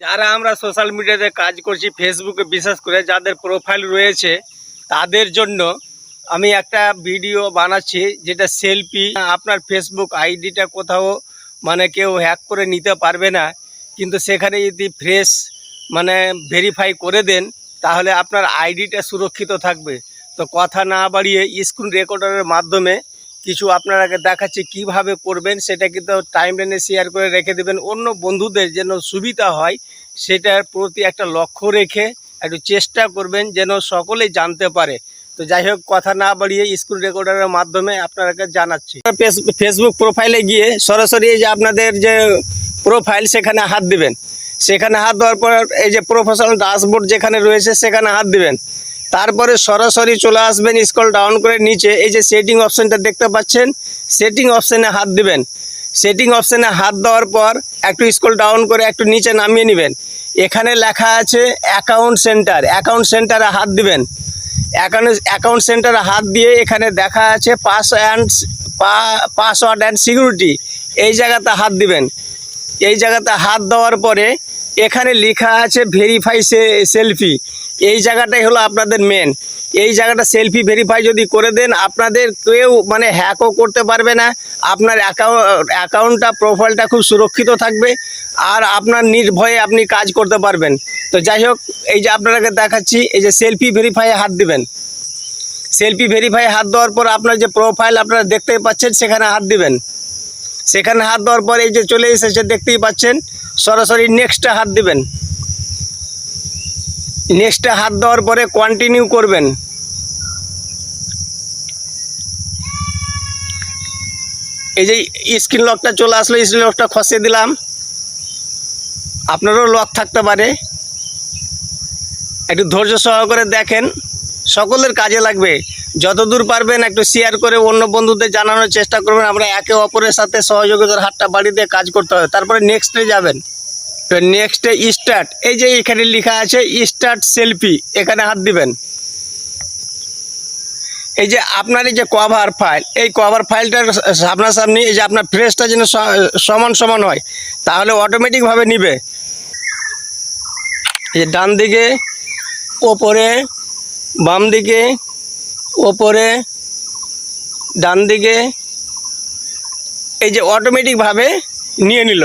যারা আমরা সোশ্যাল মিডিয়াতে কাজ করছি, ফেসবুকে বিশেষ করে যাদের প্রোফাইল রয়েছে তাদের জন্য আমি একটা ভিডিও বানাচ্ছি, যেটা সেলফি। আপনার ফেসবুক আইডিটা কোথাও কেউ হ্যাক করে নিতে পারবে না, কিন্তু সেখানে যদি ফ্রেশ ভেরিফাই করে দেন তাহলে আপনার আইডিটা সুরক্ষিত থাকবে। তো কথা না বাড়িয়ে স্ক্রিন রেকর্ডারের মাধ্যমে কিছু আপনারাকে দেখাচ্ছি কিভাবে করবেন। সেটা কিন্তু টাইমলাইনে শেয়ার করে রেখে দেবেন, অন্য বন্ধুদের যেন সুবিধা হয় সেটার প্রতি একটা লক্ষ্য রেখে একটু চেষ্টা করবেন যেন সকলেই জানতে পারে। তো যাই হোক, কথা না বাড়িয়ে স্ক্রিন রেকর্ডারের মাধ্যমে আপনাদেরকে জানাচ্ছি। ফেসবুক প্রোফাইলে গিয়ে সরাসরি এই যে আপনাদের যে প্রোফাইল সেখানে হাত দিবেন। সেখানে হাত দেওয়ার পর এই যে প্রফেশনাল ড্যাশবোর্ড যেখানে রয়েছে সেখানে হাত দিবেন। তারপরে সরাসরি চলে আসবেন, স্ক্রল ডাউন করে নিচে এই যে সেটিং অপশানটা দেখতে পাচ্ছেন, সেটিং অপশানে হাত দিবেন। সেটিং অপশানে হাত দেওয়ার পর একটু স্ক্রল ডাউন করে একটু নিচে নামিয়ে নেবেন। এখানে লেখা আছে অ্যাকাউন্ট সেন্টার, অ্যাকাউন্ট সেন্টারে হাত দিবেন। অ্যাকাউন্ট সেন্টারে হাত দিয়ে এখানে দেখা আছে পাসওয়ার্ড অ্যান্ড সিকিউরিটি, এই জায়গাতে হাত দিবেন। এই জায়গাতে হাত দেওয়ার পরে এখানে লেখা আছে ভেরিফাই সেলফি, এই জায়গাটাই হলো আপনাদের মেন। এই জায়গাটা সেলফি ভেরিফাই যদি করে দেন আপনাদের কেউ হ্যাকও করতে পারবে না, আপনার অ্যাকাউন্টটা প্রোফাইলটা খুব সুরক্ষিত থাকবে আর আপনার নির্ভয়ে আপনি কাজ করতে পারবেন। তো যাই হোক, এই যে আপনাদেরকে দেখাচ্ছি, এই যে সেলফি ভেরিফাইয়ে হাত দিবেন। সেলফি ভেরিফাই হাত দেওয়ার পর আপনার যে প্রোফাইল আপনারা দেখতেই পাচ্ছেন সেখানে হাত দিবেন। সেখানে হাত দেওয়ার পর এই যে চলে এসেছে দেখতেই পাচ্ছেন, সরাসরি নেক্সটে হাত দিবেন। নেক্সটে হাত দেওয়ার পরে কন্টিনিউ করবেন। এই যে স্ক্রিন লকটা চলে আসলো, স্ক্রিন লকটা খসিয়ে দিলাম। আপনারও লক থাকতে পারে, একটু ধৈর্য সহকারে দেখেন, সকলের কাজে লাগবে। যতদূর পারবেন একটু শেয়ার করে অন্য বন্ধুদের জানানোর চেষ্টা করবেন। আমরা একে অপরের সাথে সহযোগিতার হাতটা বাড়িয়ে দিয়ে কাজ করতে হবে। তারপরে নেক্সটে যাবেন। তো নেক্সটে স্টার্ট, এই যে এখানে লেখা আছে স্টার্ট সেলফি, এখানে হাত দিবেন। এই যে আপনার এই যে কভার ফাইল, এই কভার ফাইলটার সামনাসামনি এই যে আপনার ফ্রেশটা যেন সমান সমান হয়, তাহলে অটোমেটিকভাবে নিবে। এই যে ডান দিকে ওপরে, বাম দিকে ওপরে, ডান দিকে, এই যে অটোমেটিকভাবে নিয়ে নিল।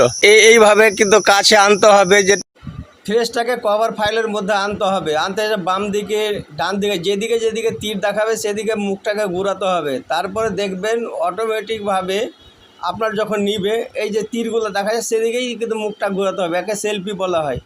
এইভাবে কিন্তু কাছে আনতে হবে, যে ফ্রেশটাকে কভার ফাইলের মধ্যে আনতে হবে। আনতে বাম দিকে ডান দিকে যেদিকে তীর দেখাবে সেদিকে মুখটাকে ঘোরাতে হবে। তারপরে দেখবেন অটোমেটিকভাবে আপনার যখন নিবে এই যে তীরগুলো দেখা যায় সেদিকেই কিন্তু মুখটা ঘোরাতে হবে। একে সেলফি বলা হয়।